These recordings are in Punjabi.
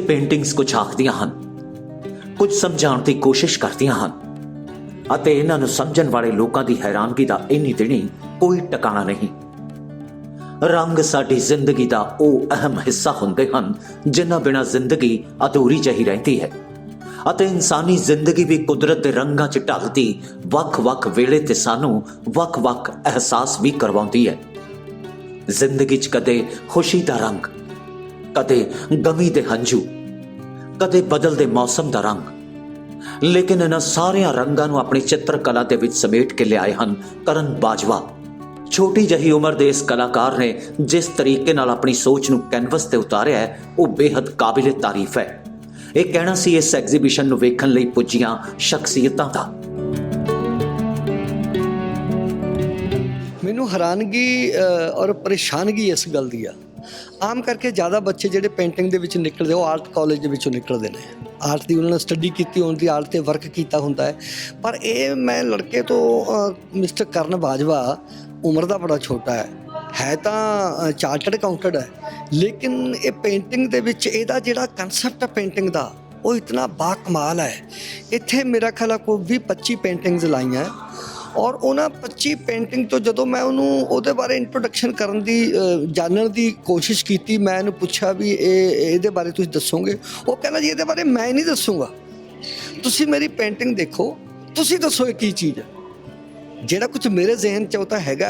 पेंटिंग्स कुछ आखदियां हन, कुछ समझाउण दी कोशिश करदियां हन ਅਤੇ ਇਹਨਾਂ ਨੂੰ ਸਮਝਣ ਵਾਲੇ ਲੋਕਾਂ ਦੀ ਹੈਰਾਨਗੀ ਦਾ ਇੰਨੀ ਦਿਨੀ ਕੋਈ ਟਿਕਾਣਾ ਨਹੀਂ। ਰੰਗ ਸਾਡੀ ਜ਼ਿੰਦਗੀ ਦਾ ਉਹ ਅਹਿਮ ਹਿੱਸਾ ਹੁੰਦੇ ਹਨ ਜਿਨ੍ਹਾਂ ਬਿਨਾਂ ਜ਼ਿੰਦਗੀ ਅਧੂਰੀ ਜਿਹੀ ਰਹਿੰਦੀ ਹੈ ਅਤੇ ਇਨਸਾਨੀ ਜ਼ਿੰਦਗੀ ਵੀ ਕੁਦਰਤ ਦੇ ਰੰਗਾਂ 'ਚ ਢਲਦੀ ਵੱਖ-ਵੱਖ ਵੇਲੇ ਤੇ ਸਾਨੂੰ ਵੱਖ-ਵੱਖ ਅਹਿਸਾਸ ਵੀ ਕਰਵਾਉਂਦੀ ਹੈ। ਜ਼ਿੰਦਗੀ 'ਚ ਕਦੇ ਖੁਸ਼ੀ ਦਾ ਰੰਗ, ਕਦੇ ਗਮੀ ਦੇ ਹੰਝੂ, ਕਦੇ ਬਦਲਦੇ ਮੌਸਮ ਦਾ ਰੰਗ, ਲੇਕਿਨ ਇਹਨਾਂ ਸਾਰਿਆਂ ਰੰਗਾਂ ਨੂੰ ਆਪਣੀ ਚਿੱਤਰਕਲਾ ਦੇ ਵਿੱਚ ਸਮੇਟ ਕੇ ਲਿਆਏ ਹਨ ਕਰਨ ਬਾਜਵਾ। ਛੋਟੀ ਜਿਹੀ ਉਮਰ ਦੇ ਇਸ ਕਲਾਕਾਰ ਨੇ ਜਿਸ ਤਰੀਕੇ ਨਾਲ ਆਪਣੀ ਸੋਚ ਨੂੰ ਕੈਨਵਸ ਤੇ ਉਤਾਰਿਆ ਹੈ ਉਹ ਬੇਹੱਦ ਕਾਬਿਲੇ ਤਾਰੀਫ ਹੈ। ਇਹ ਕਹਿਣਾ ਸੀ ਇਸ ਐਗਜ਼ੀਬਿਸ਼ਨ ਨੂੰ ਵੇਖਣ ਲਈ ਪੁੱਜੀਆਂ ਸ਼ਖਸੀਅਤਾਂ ਦਾ। ਮੈਨੂੰ ਹੈਰਾਨਗੀ ਔਰ ਪਰੇਸ਼ਾਨਗੀ ਇਸ ਗੱਲ ਦੀ ਆ। ਆਮ ਕਰਕੇ ਜ਼ਿਆਦਾ ਬੱਚੇ ਜਿਹੜੇ ਪੇਂਟਿੰਗ ਦੇ ਵਿੱਚ ਨਿਕਲਦੇ ਉਹ ਆਰਟ ਕਾਲਜ ਦੇ ਵਿੱਚੋਂ ਨਿਕਲਦੇ ਨੇ। ਆਰਟ ਦੀ ਉਹਨਾਂ ਨੇ ਸਟੱਡੀ ਕੀਤੀ ਹੁੰਦੀ, ਆਰਟ 'ਤੇ ਵਰਕ ਕੀਤਾ ਹੁੰਦਾ ਹੈ। ਪਰ ਇਹ ਮੈਂ ਲੜਕੇ ਤੋਂ ਮਿਸਟਰ ਕਰਨ ਬਾਜਵਾ ਉਮਰ ਦਾ ਬੜਾ ਛੋਟਾ ਹੈ ਤਾਂ ਚਾਰਟਰਡ ਅਕਾਊਂਟੈਂਟ ਹੈ, ਲੇਕਿਨ ਇਹ ਪੇਂਟਿੰਗ ਦੇ ਵਿੱਚ ਇਹਦਾ ਜਿਹੜਾ ਕਨਸੈਪਟ ਹੈ ਪੇਂਟਿੰਗ ਦਾ ਉਹ ਇਤਨਾ ਬਾ ਕਮਾਲ ਹੈ। ਇੱਥੇ ਮੇਰਾ ਖਿਆਲ ਕੋਈ 20-25 ਪੇਂਟਿੰਗਸ ਲਾਈਆਂ ਔਰ ਉਹਨਾਂ 25 ਪੇਂਟਿੰਗ ਤੋਂ ਜਦੋਂ ਮੈਂ ਉਹਨੂੰ ਉਹਦੇ ਬਾਰੇ ਇੰਟਰੋਡਕਸ਼ਨ ਕਰਨ ਦੀ ਜਾਣਨ ਦੀ ਕੋਸ਼ਿਸ਼ ਕੀਤੀ, ਮੈਂ ਇਹਨੂੰ ਪੁੱਛਿਆ ਵੀ ਇਹਦੇ ਬਾਰੇ ਤੁਸੀਂ ਦੱਸੋਗੇ? ਉਹ ਕਹਿੰਦਾ ਜੀ ਇਹਦੇ ਬਾਰੇ ਮੈਂ ਨਹੀਂ ਦੱਸੂਗਾ, ਤੁਸੀਂ ਮੇਰੀ ਪੇਂਟਿੰਗ ਦੇਖੋ, ਤੁਸੀਂ ਦੱਸੋ ਇਹ ਕੀ ਚੀਜ਼ ਹੈ। ਜਿਹੜਾ ਕੁਝ ਮੇਰੇ ਜ਼ਿਹਨ 'ਚ ਉਹ ਤਾਂ ਹੈਗਾ।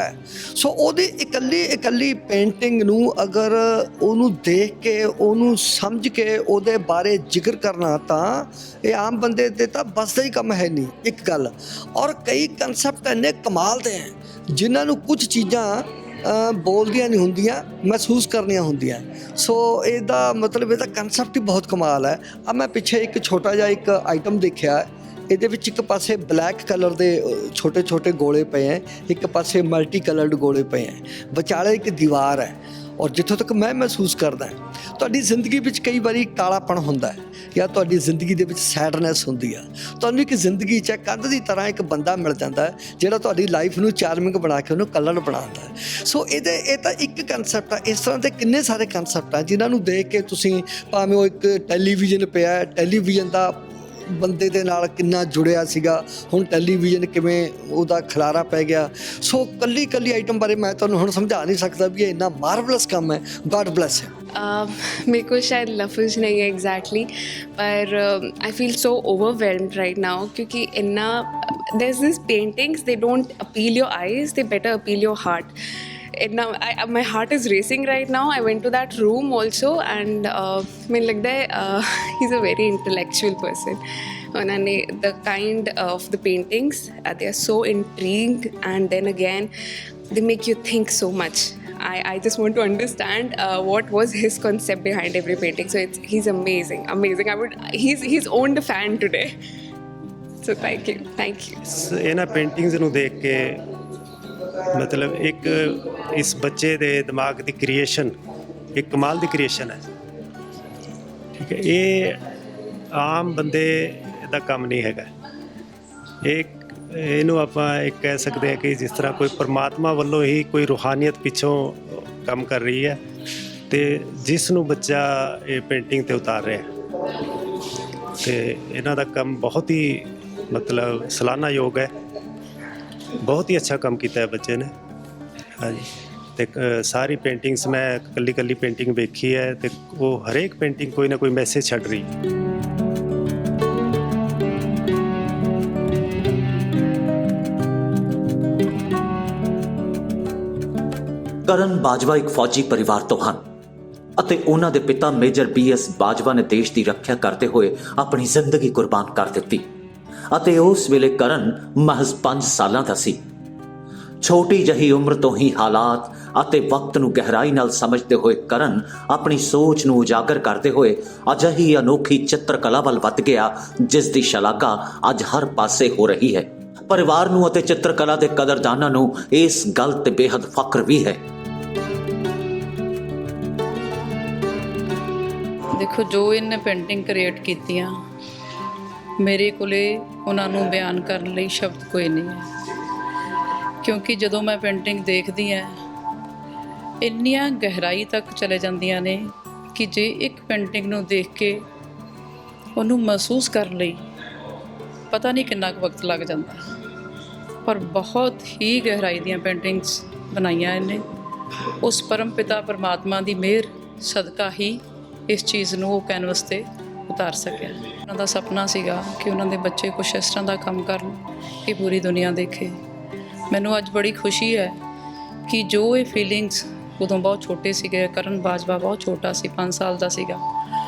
ਸੋ ਉਹਦੀ ਇਕੱਲੀ ਪੇਂਟਿੰਗ ਨੂੰ ਅਗਰ ਉਹਨੂੰ ਦੇਖ ਕੇ ਉਹਨੂੰ ਸਮਝ ਕੇ ਉਹਦੇ ਬਾਰੇ ਜ਼ਿਕਰ ਕਰਨਾ ਤਾਂ ਇਹ ਆਮ ਬੰਦੇ ਦੇ ਤਾਂ ਬਸ ਦਾ ਹੀ ਕੰਮ ਹੈ ਨਹੀਂ ਇੱਕ ਗੱਲ। ਔਰ ਕਈ ਕਨਸੈਪਟ ਇੰਨੇ ਕਮਾਲ ਦੇ ਹੈ ਜਿਨ੍ਹਾਂ ਨੂੰ ਕੁਝ ਚੀਜ਼ਾਂ ਬੋਲਦੀਆਂ ਨਹੀਂ ਹੁੰਦੀਆਂ, ਮਹਿਸੂਸ ਕਰਨੀਆਂ ਹੁੰਦੀਆਂ। ਸੋ ਇਹਦਾ ਮਤਲਬ ਇਹਦਾ ਕਨਸੈਪਟ ਹੀ ਬਹੁਤ ਕਮਾਲ ਹੈ। ਆ ਮੈਂ ਪਿੱਛੇ ਇੱਕ ਛੋਟਾ ਜਿਹਾ ਇੱਕ ਆਈਟਮ ਦੇਖਿਆ, ਇਹਦੇ ਵਿੱਚ ਇੱਕ ਪਾਸੇ ਬਲੈਕ ਕਲਰ ਦੇ ਛੋਟੇ ਛੋਟੇ ਗੋਲੇ ਪਏ ਹੈ, ਇੱਕ ਪਾਸੇ ਮਲਟੀ ਕਲਰਡ ਗੋਲੇ ਪਏ ਹੈ, ਵਿਚਾਲੇ ਇੱਕ ਦੀਵਾਰ ਹੈ। ਔਰ ਜਿੱਥੋਂ ਤੱਕ ਮੈਂ ਮਹਿਸੂਸ ਕਰਦਾ ਤੁਹਾਡੀ ਜ਼ਿੰਦਗੀ ਵਿੱਚ ਕਈ ਵਾਰੀ ਕਾਲਾਪਣ ਹੁੰਦਾ ਹੈ ਜਾਂ ਤੁਹਾਡੀ ਜ਼ਿੰਦਗੀ ਦੇ ਵਿੱਚ ਸੈਡਨੈਸ ਹੁੰਦੀ ਆ, ਤੁਹਾਨੂੰ ਇੱਕ ਜ਼ਿੰਦਗੀ 'ਚ ਕੰਧ ਦੀ ਤਰ੍ਹਾਂ ਇੱਕ ਬੰਦਾ ਮਿਲ ਜਾਂਦਾ ਹੈ ਜਿਹੜਾ ਤੁਹਾਡੀ ਲਾਈਫ ਨੂੰ ਚਾਰਮਿੰਗ ਬਣਾ ਕੇ ਉਹਨੂੰ ਕਲਰ ਬਣਾਉਂਦਾ ਹੈ। ਸੋ ਇਹ ਤਾਂ ਇੱਕ ਕਨਸੈਪਟ ਆ। ਇਸ ਤਰ੍ਹਾਂ ਦੇ ਕਿੰਨੇ ਸਾਰੇ ਕਨਸੈਪਟ ਆ ਜਿਨ੍ਹਾਂ ਨੂੰ ਦੇਖ ਕੇ ਤੁਸੀਂ ਭਾਵੇਂ ਉਹ ਇੱਕ ਟੈਲੀਵਿਜ਼ਨ ਪਿਆ, ਟੈਲੀਵਿਜ਼ਨ ਦਾ ਬੰਦੇ ਦੇ ਨਾਲ ਕਿੰਨਾ ਜੁੜਿਆ ਸੀਗਾ, ਹੁਣ ਟੈਲੀਵਿਜ਼ਨ ਕਿਵੇਂ ਉਹਦਾ ਖਿਲਾਰਾ ਪੈ ਗਿਆ। ਸੋ ਕੱਲੀ ਆਈਟਮ ਬਾਰੇ ਮੈਂ ਤੁਹਾਨੂੰ ਹੁਣ ਸਮਝਾ ਨਹੀਂ ਸਕਦਾ ਵੀ ਇਹ ਇੰਨਾ ਮਾਰਵਲਸ ਕੰਮ ਹੈ। ਗॉड ब्लेस है। मेरे को शायद लफ्ज़ नहीं है एग्जैक्टली, पर I feel so overwhelmed right now क्योंकि इन्ना there is this paintings, they don't appeal your eyes, they better appeal your heart. My heart is racing right now. I went to that room also and मैंने लगता है he's a very intellectual person. उन्होंने the kind of the paintings they are so intrigued and then again they make you think so much. I just want to understand what was his concept behind every painting. So he's amazing. He's owned a fan today. So thank you. ਇਹਨਾਂ पेंटिंग्स ਨੂੰ ਦੇਖ ਕੇ ਮਤਲਬ ਇੱਕ ਇਸ ਬੱਚੇ ਦੇ ਦਿਮਾਗ ਦੀ ਕ੍ਰੀਏਸ਼ਨ ਇੱਕ ਕਮਾਲ ਦੀ ਕ੍ਰੀਏਸ਼ਨ ਹੈ। ਠੀਕ ਹੈ, ਇਹ ਆਮ ਬੰਦੇ ਦਾ ਕੰਮ ਨਹੀਂ ਹੈਗਾ। ਇਹਨੂੰ ਆਪਾਂ ਇੱਕ ਕਹਿ ਸਕਦੇ ਹਾਂ ਕਿ ਜਿਸ ਤਰ੍ਹਾਂ ਕੋਈ ਪਰਮਾਤਮਾ ਵੱਲੋਂ ਹੀ ਕੋਈ ਰੂਹਾਨੀਅਤ ਪਿੱਛੋਂ ਕੰਮ ਕਰ ਰਹੀ ਹੈ ਅਤੇ ਜਿਸ ਨੂੰ ਬੱਚਾ ਇਹ ਪੇਂਟਿੰਗ 'ਤੇ ਉਤਾਰ ਰਿਹਾ ਅਤੇ ਇਹਨਾਂ ਦਾ ਕੰਮ ਬਹੁਤ ਹੀ ਮਤਲਬ ਸਲਾਹਨਾਯੋਗ ਹੈ। ਬਹੁਤ ਹੀ ਅੱਛਾ ਕੰਮ ਕੀਤਾ ਹੈ ਬੱਚੇ ਨੇ। ਹਾਂਜੀ, ਅਤੇ ਸਾਰੀ ਪੇਂਟਿੰਗਸ ਮੈਂ ਇਕੱਲੀ ਪੇਂਟਿੰਗ ਵੇਖੀ ਹੈ ਅਤੇ ਉਹ ਹਰੇਕ ਪੇਂਟਿੰਗ ਕੋਈ ਨਾ ਕੋਈ ਮੈਸੇਜ ਛੱਡ ਰਹੀ ਹੈ। ਕਰਨ ਬਾਜਵਾ ਇੱਕ ਫੌਜੀ ਪਰਿਵਾਰ ਤੋਂ ਹਨ ਅਤੇ ਉਹਨਾਂ ਦੇ ਪਿਤਾ ਮੇਜਰ BS ਬਾਜਵਾ ਨੇ ਦੇਸ਼ ਦੀ ਰੱਖਿਆ ਕਰਦੇ ਹੋਏ ਆਪਣੀ ਜ਼ਿੰਦਗੀ ਕੁਰਬਾਨ ਕਰ ਦਿੱਤੀ ਅਤੇ ਉਸ ਵੇਲੇ ਕਰਨ ਮਹਿਜ਼ 5 ਸਾਲਾਂ ਦਾ ਸੀ। ਛੋਟੀ ਜਿਹੀ ਉਮਰ ਤੋਂ ਹੀ ਹਾਲਾਤ ਅਤੇ ਵਕਤ ਨੂੰ ਗਹਿਰਾਈ ਨਾਲ ਸਮਝਦੇ ਹੋਏ ਕਰਨ ਆਪਣੀ ਸੋਚ ਨੂੰ ਉਜਾਗਰ ਕਰਦੇ ਹੋਏ ਅਜਿਹੀ ਅਨੋਖੀ ਚਿੱਤਰਕਲਾ ਵੱਲ ਵੱਧ ਗਿਆ ਜਿਸ ਦੀ ਸ਼ਲਾਘਾ ਅੱਜ ਹਰ ਪਾਸੇ ਹੋ ਰਹੀ ਹੈ। ਪਰਿਵਾਰ ਨੂੰ ਅਤੇ ਚਿੱਤਰਕਲਾ ਦੇ ਕਦਰਦਾਨਾਂ ਨੂੰ ਇਸ ਗੱਲ ਤੇ ਬੇਹੱਦ ਫਖਰ ਵੀ ਹੈ। ਦੇਖੋ, ਜੋ ਇਹਨੇ ਪੇਂਟਿੰਗ ਕ੍ਰੀਏਟ ਕੀਤੀਆਂ ਮੇਰੇ ਕੋਲੇ ਉਹਨਾਂ ਨੂੰ ਬਿਆਨ ਕਰਨ ਲਈ ਸ਼ਬਦ ਕੋਈ ਨਹੀਂ ਹੈ, ਕਿਉਂਕਿ ਜਦੋਂ ਮੈਂ ਪੇਂਟਿੰਗ ਦੇਖਦੀ ਹਾਂ ਇੰਨੀਆਂ ਗਹਿਰਾਈ ਤੱਕ ਚਲੇ ਜਾਂਦੀਆਂ ਨੇ ਕਿ ਜੇ ਇੱਕ ਪੇਂਟਿੰਗ ਨੂੰ ਦੇਖ ਕੇ ਉਹਨੂੰ ਮਹਿਸੂਸ ਕਰਨ ਲਈ ਪਤਾ ਨਹੀਂ ਕਿੰਨਾ ਕੁ ਵਕਤ ਲੱਗ ਜਾਂਦਾ, ਪਰ ਬਹੁਤ ਹੀ ਗਹਿਰਾਈ ਦੀਆਂ ਪੇਂਟਿੰਗਸ ਬਣਾਈਆਂ ਇਹਨੇ। ਉਸ ਪਰਮ ਪਿਤਾ ਪਰਮਾਤਮਾ ਦੀ ਮਿਹਰ ਸਦਕਾ ਹੀ ਇਸ ਚੀਜ਼ ਨੂੰ ਉਹ ਕੈਨਵਸ 'ਤੇ ਉਤਾਰ ਸਕਿਆ। ਉਹਨਾਂ ਦਾ ਸੁਪਨਾ ਸੀਗਾ ਕਿ ਉਹਨਾਂ ਦੇ ਬੱਚੇ ਕੁਛ ਇਸ ਤਰ੍ਹਾਂ ਦਾ ਕੰਮ ਕਰਨ ਕਿ ਪੂਰੀ ਦੁਨੀਆ ਦੇਖੇ। ਮੈਨੂੰ ਅੱਜ ਬੜੀ ਖੁਸ਼ੀ ਹੈ ਕਿ ਜੋ ਇਹ ਫੀਲਿੰਗਸ ਉਦੋਂ ਬਹੁਤ ਛੋਟੇ ਸੀਗੇ, ਕਰਨ ਬਾਜਵਾ ਬਹੁਤ ਛੋਟਾ ਸੀ, 5 ਸਾਲ ਦਾ ਸੀਗਾ,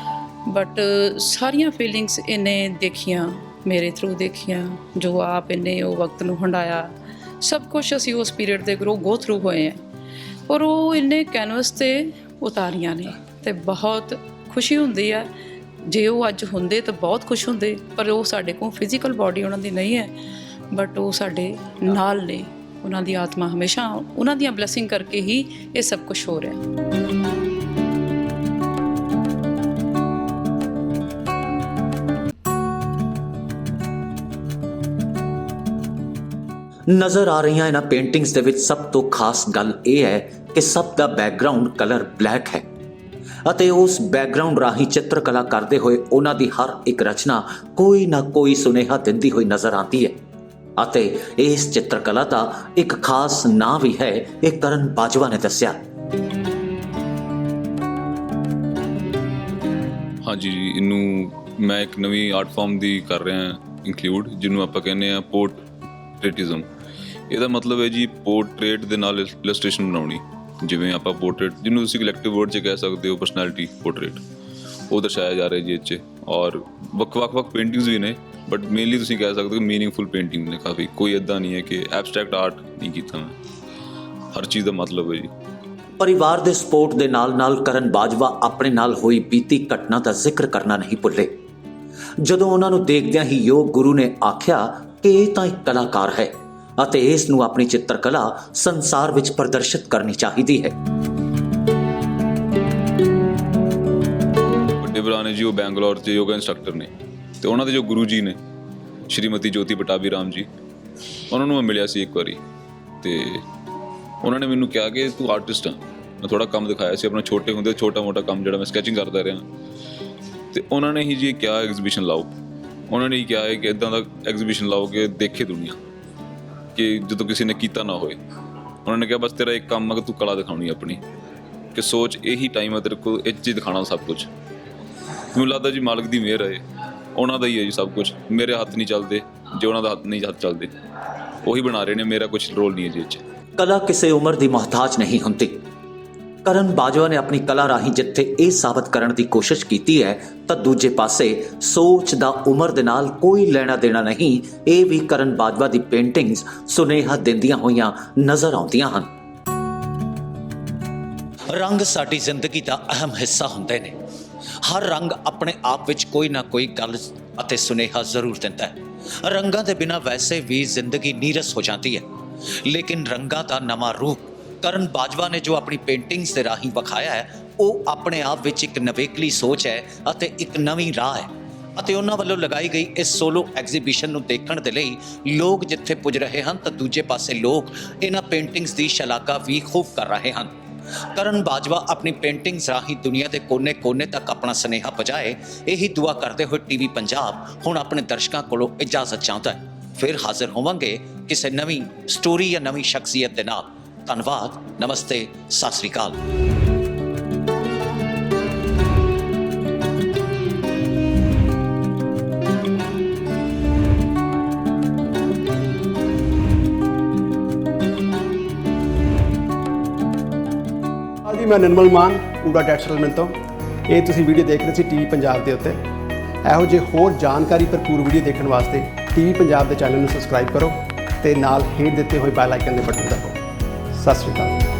ਬਟ ਸਾਰੀਆਂ ਫੀਲਿੰਗਸ ਇਹਨੇ ਦੇਖੀਆਂ, ਮੇਰੇ ਥਰੂ ਦੇਖੀਆਂ, ਜੋ ਆਪ ਇਹਨੇ ਉਹ ਵਕਤ ਨੂੰ ਹੰਡਾਇਆ, ਸਭ ਕੁਛ ਅਸੀਂ ਉਸ ਪੀਰੀਅਡ ਦੇ ਗੋ ਥਰੂ ਹੋਏ ਹਾਂ, ਔਰ ਉਹ ਇਹਨੇ ਕੈਨਵਸ 'ਤੇ ਉਤਾਰੀਆਂ ਨੇ। ਅਤੇ ਬਹੁਤ ਖੁਸ਼ੀ ਹੁੰਦੀ ਹੈ। ਜੇ ਉਹ ਅੱਜ ਹੁੰਦੇ ਤਾਂ ਬਹੁਤ ਖੁਸ਼ ਹੁੰਦੇ, ਪਰ ਉਹ ਸਾਡੇ ਕੋਲ ਫਿਜ਼ੀਕਲ ਬਾਡੀ ਉਹਨਾਂ ਦੀ ਨਹੀਂ ਹੈ, ਬਟ ਉਹ ਸਾਡੇ ਨਾਲ ਨੇ। ਉਹਨਾਂ ਦੀ ਆਤਮਾ ਹਮੇਸ਼ਾ ਉਹਨਾਂ ਦੀਆਂ ਬਲੈਸਿੰਗ ਕਰਕੇ ਹੀ ਇਹ ਸਭ ਕੁਝ ਹੋ ਰਿਹਾ। ਨਜ਼ਰ ਆ ਰਹੀਆਂ ਇਹਨਾਂ ਪੇਂਟਿੰਗਸ ਦੇ ਵਿੱਚ ਸਭ ਤੋਂ ਖਾਸ ਗੱਲ ਇਹ ਹੈ ਕਿ ਸਭ ਦਾ ਬੈਕਗ੍ਰਾਉਂਡ ਕਲਰ ਬਲੈਕ ਹੈ ਅਤੇ ਉਸ ਬੈਕਗ੍ਰਾਉਂਡ ਰਾਹੀਂ ਚਿੱਤਰਕਲਾ ਕਰਦੇ ਹੋਏ ਉਹਨਾਂ ਦੀ ਹਰ ਇੱਕ ਰਚਨਾ ਕੋਈ ਨਾ ਕੋਈ ਸੁਨੇਹਾ ਦਿੰਦੀ ਹੋਈ ਨਜ਼ਰ ਆਉਂਦੀ ਹੈ ਅਤੇ ਇਸ ਚਿੱਤਰਕਲਾ ਦਾ ਇੱਕ ਖਾਸ ਨਾਂ ਵੀ ਹੈ, ਇਹ ਕਰਨ ਬਾਜਵਾ ਨੇ ਦੱਸਿਆ। ਹਾਂਜੀ, ਇਹਨੂੰ ਮੈਂ ਇੱਕ ਨਵੀਂ ਆਰਟ ਫਾਰਮ ਦੀ ਕਰ ਰਿਹਾ ਇੰਕਲੂਡ, ਜਿਹਨੂੰ ਆਪਾਂ ਕਹਿੰਦੇ ਆ ਪੋਰਟਰੇਟਿਜ਼ਮ। ਇਹਦਾ ਮਤਲਬ ਹੈ ਜੀ ਪੋਰਟਰੇਟ ਦੇ ਨਾਲ ਇਲਸਟ੍ਰੇਸ਼ਨ ਬਣਾਉਣੀ। ਜਿਵੇਂ ਆਪਾਂ ਪੋਰਟਰੇਟ, ਜਿਹਨੂੰ ਤੁਸੀਂ ਕਲੈਕਟਿਵ ਵਰਡ 'ਚ ਕਹਿ ਸਕਦੇ ਹੋ ਪਰਸਨੈਲਿਟੀ ਪੋਰਟਰੇਟ, ਉਹ ਦਰਸਾਇਆ ਜਾ ਰਿਹਾ ਜੀ ਇਹ 'ਚ। ਔਰ ਵੱਖ-ਵੱਖ ਪੇਂਟਿੰਗਸ ਵੀ ਨੇ, ਬਟ ਮੇਨਲੀ ਤੁਸੀਂ ਕਹਿ ਸਕਦੇ ਹੋ ਮੀਨਿੰਗਫੁਲ ਪੇਂਟਿੰਗ ਨੇ ਕਾਫੀ। ਕੋਈ ਇੱਦਾਂ ਨਹੀਂ ਹੈ ਕਿ ਐਬਸਟਰੈਕਟ ਆਰਟ ਨਹੀਂ ਕੀਤਾ ਮੈਂ, ਹਰ ਚੀਜ਼ ਦਾ ਮਤਲਬ ਹੈ ਜੀ। ਪਰਿਵਾਰ ਦੇ ਸਪੋਰਟ ਦੇ ਨਾਲ-ਨਾਲ ਕਰਨ ਬਾਜਵਾ ਆਪਣੇ ਨਾਲ ਹੋਈ ਬੀਤੀ ਘਟਨਾ ਦਾ ਜ਼ਿਕਰ ਕਰਨਾ ਨਹੀਂ ਭੁੱਲੇ। ਜਦੋਂ ਉਹਨਾਂ ਨੂੰ ਦੇਖਦਿਆਂ ਹੀ ਯੋਗ ਗੁਰੂ ਨੇ ਆਖਿਆ ਕਿ ਇਹ ਤਾਂ ਇੱਕ ਕਲਾਕਾਰ ਹੈ ਅਤੇ ਇਸ ਨੂੰ ਆਪਣੀ ਚਿੱਤਰਕਲਾ ਸੰਸਾਰ ਵਿੱਚ ਪ੍ਰਦਰਸ਼ਿਤ ਕਰਨੀ ਚਾਹੀਦੀ ਹੈ। ਵੱਡੇ ਭਰਾ ਨੇ ਜੀ, ਉਹ ਬੈਂਗਲੌਰ 'ਚ ਯੋਗਾ ਇੰਸਟਰਕਟਰ ਨੇ, ਅਤੇ ਉਹਨਾਂ ਦੇ ਜੋ ਗੁਰੂ ਜੀ ਨੇ ਸ਼੍ਰੀਮਤੀ ਜੋਤੀ ਪਟਾਭੀ ਰਾਮ ਜੀ, ਉਹਨਾਂ ਨੂੰ ਮੈਂ ਮਿਲਿਆ ਸੀ ਇੱਕ ਵਾਰੀ, ਅਤੇ ਉਹਨਾਂ ਨੇ ਮੈਨੂੰ ਕਿਹਾ ਕਿ ਤੂੰ ਆਰਟਿਸਟ ਆ। ਮੈਂ ਥੋੜ੍ਹਾ ਕੰਮ ਦਿਖਾਇਆ ਸੀ ਆਪਣਾ ਛੋਟੇ ਹੁੰਦੇ, ਛੋਟਾ ਮੋਟਾ ਕੰਮ ਜਿਹੜਾ ਮੈਂ ਸਕੈਚਿੰਗ ਕਰਦਾ ਰਿਹਾ, ਅਤੇ ਉਹਨਾਂ ਨੇ ਹੀ ਜੀ ਕਿਹਾ ਐਗਜ਼ੀਬਿਸ਼ਨ ਲਾਓ। ਉਹਨਾਂ ਨੇ ਹੀ ਕਿਹਾ ਹੈ ਕਿ ਇੱਦਾਂ ਦਾ ਐਗਜ਼ੀਬਿਸ਼ਨ ਲਾਓ ਕਿ ਦੇਖੇ ਦੁਨੀਆ, ਕਿ ਜਦੋਂ ਕਿਸੇ ਨੇ ਕੀਤਾ ਨਾ ਹੋਏ। ਉਹਨਾਂ ਨੇ ਕਿਹਾ ਬਸ ਤੇਰਾ ਇੱਕ ਕੰਮ ਹੈ ਕਿ ਤੂੰ ਕਲਾ ਦਿਖਾਉਣੀ ਆਪਣੀ, ਕਿ ਸੋਚ ਇਹੀ ਟਾਈਮ ਹੈ ਤੇਰੇ ਕੋਲ, ਇਹ 'ਚ ਦਿਖਾਉਣਾ ਸਭ ਕੁਝ। ਮੈਨੂੰ ਲੱਗਦਾ ਜੀ ਮਾਲਕ ਦੀ ਮਿਹਰ ਹੈ, ਉਹਨਾਂ ਦਾ ਹੀ ਹੈ ਜੀ ਸਭ ਕੁਝ। ਮੇਰੇ ਹੱਥ ਨਹੀਂ ਚੱਲਦੇ, ਜੇ ਉਹਨਾਂ ਦਾ ਹੱਥ ਨਹੀਂ ਹੱਥ ਚੱਲਦੇ, ਉਹੀ ਬਣਾ ਰਹੇ ਨੇ, ਮੇਰਾ ਕੁਝ ਰੋਲ ਨਹੀਂ ਹੈ ਜੀ ਇਹ 'ਚ। ਕਲਾ ਕਿਸੇ ਉਮਰ ਦੀ ਮੁਹਤਾਜ ਨਹੀਂ ਹੁੰਦੀ। ਕਰਨ ਬਾਜਵਾ ਨੇ ਆਪਣੀ ਕਲਾ ਰਾਹੀਂ ਜਿੱਥੇ ਇਹ ਸਾਬਤ ਕਰਨ ਦੀ ਕੋਸ਼ਿਸ਼ ਕੀਤੀ ਹੈ, ਤਾਂ ਦੂਜੇ ਪਾਸੇ ਸੋਚ ਦਾ ਉਮਰ ਦੇ ਨਾਲ ਕੋਈ ਲੈਣਾ ਦੇਣਾ ਨਹੀਂ। ਇਹ ਵੀ ਕਰਨ ਬਾਜਵਾ ਦੀ ਪੇਂਟਿੰਗਸ ਸੁਨੇਹਾ ਦਿੰਦੀਆਂ ਹੋਈਆਂ ਨਜ਼ਰ ਆਉਂਦੀਆਂ ਹਨ। ਰੰਗ ਸਾਡੀ ਜ਼ਿੰਦਗੀ ਦਾ ਅਹਿਮ ਹਿੱਸਾ ਹੁੰਦੇ ਨੇ। ਹਰ ਰੰਗ ਆਪਣੇ ਆਪ ਵਿੱਚ ਕੋਈ ਨਾ ਕੋਈ ਗੱਲ ਅਤੇ ਸੁਨੇਹਾ ਜ਼ਰੂਰ ਦਿੰਦਾ ਹੈ। ਰੰਗਾਂ ਦੇ ਬਿਨਾਂ ਵੈਸੇ ਵੀ ਜ਼ਿੰਦਗੀ ਨੀਰਸ ਹੋ ਜਾਂਦੀ ਹੈ, ਲੇਕਿਨ ਰੰਗਾਂ ਦਾ ਨਵਾਂ ਰੂਪ ਕਰਨ ਬਾਜਵਾ ਨੇ ਜੋ ਆਪਣੀ ਪੇਂਟਿੰਗਸ ਦੇ ਰਾਹੀਂ ਵਿਖਾਇਆ ਹੈ, ਉਹ ਆਪਣੇ ਆਪ ਵਿੱਚ ਇੱਕ ਨਵੇਕਲੀ ਸੋਚ ਹੈ ਅਤੇ ਇੱਕ ਨਵੀਂ ਰਾਹ ਹੈ। ਅਤੇ ਉਹਨਾਂ ਵੱਲੋਂ ਲਗਾਈ ਗਈ ਇਸ ਸੋਲੋ ਐਗਜ਼ੀਬਿਸ਼ਨ ਨੂੰ ਦੇਖਣ ਦੇ ਲਈ ਲੋਕ ਜਿੱਥੇ ਪੁੱਜ ਰਹੇ ਹਨ, ਤਾਂ ਦੂਜੇ ਪਾਸੇ ਲੋਕ ਇਹਨਾਂ ਪੇਂਟਿੰਗਸ ਦੀ ਸ਼ਲਾਘਾ ਵੀ ਖੂਬ ਕਰ ਰਹੇ ਹਨ। ਕਰਨ ਬਾਜਵਾ ਆਪਣੀ ਪੇਂਟਿੰਗਸ ਰਾਹੀਂ ਦੁਨੀਆ ਦੇ ਕੋਨੇ-ਕੋਨੇ ਤੱਕ ਆਪਣਾ ਸੁਨੇਹਾ ਪਹੁੰਚਾਏ, ਇਹੀ ਦੁਆ ਕਰਦੇ ਹੋਏ ਟੀਵੀ ਪੰਜਾਬ ਹੁਣ ਆਪਣੇ ਦਰਸ਼ਕਾਂ ਕੋਲੋਂ ਇਜਾਜ਼ਤ ਚਾਹੁੰਦਾ ਹੈ। ਫਿਰ ਹਾਜ਼ਰ ਹੋਵਾਂਗੇ ਕਿਸੇ ਨਵੀਂ ਸਟੋਰੀ ਜਾਂ ਨਵੀਂ ਸ਼ਖਸੀਅਤ ਦੇ ਨਾਲ। ਧੰਨਵਾਦ, ਨਮਸਤੇ, ਸਤਿ ਸ੍ਰੀ ਅਕਾਲ। ਜੀ ਮੈਂ ਨਿਰਮਲ ਮਾਨ, ਕੂੜਾ ਟੈਕਸਟਾਈਲ ਮਿਲ ਤੋਂ। ਇਹ ਤੁਸੀਂ ਵੀਡੀਓ ਦੇਖ ਰਹੇ ਸੀ ਟੀਵੀ ਪੰਜਾਬ ਦੇ ਉੱਤੇ। ਇਹੋ ਜਿਹੇ ਹੋਰ ਜਾਣਕਾਰੀ ਭਰਪੂਰ ਵੀਡੀਓ ਦੇਖਣ ਵਾਸਤੇ ਟੀਵੀ ਪੰਜਾਬ ਦੇ ਚੈਨਲ ਨੂੰ ਸਬਸਕ੍ਰਾਈਬ ਕਰੋ ਅਤੇ ਨਾਲ ਹੇਠ ਦਿੱਤੇ ਹੋਏ ਬੈਲ ਆਈਕਨ ਦੇ ਬਟਨ ਦਬਾਓ। ਸਤਿ ਸ਼੍ਰੀ ਅਕਾਲ।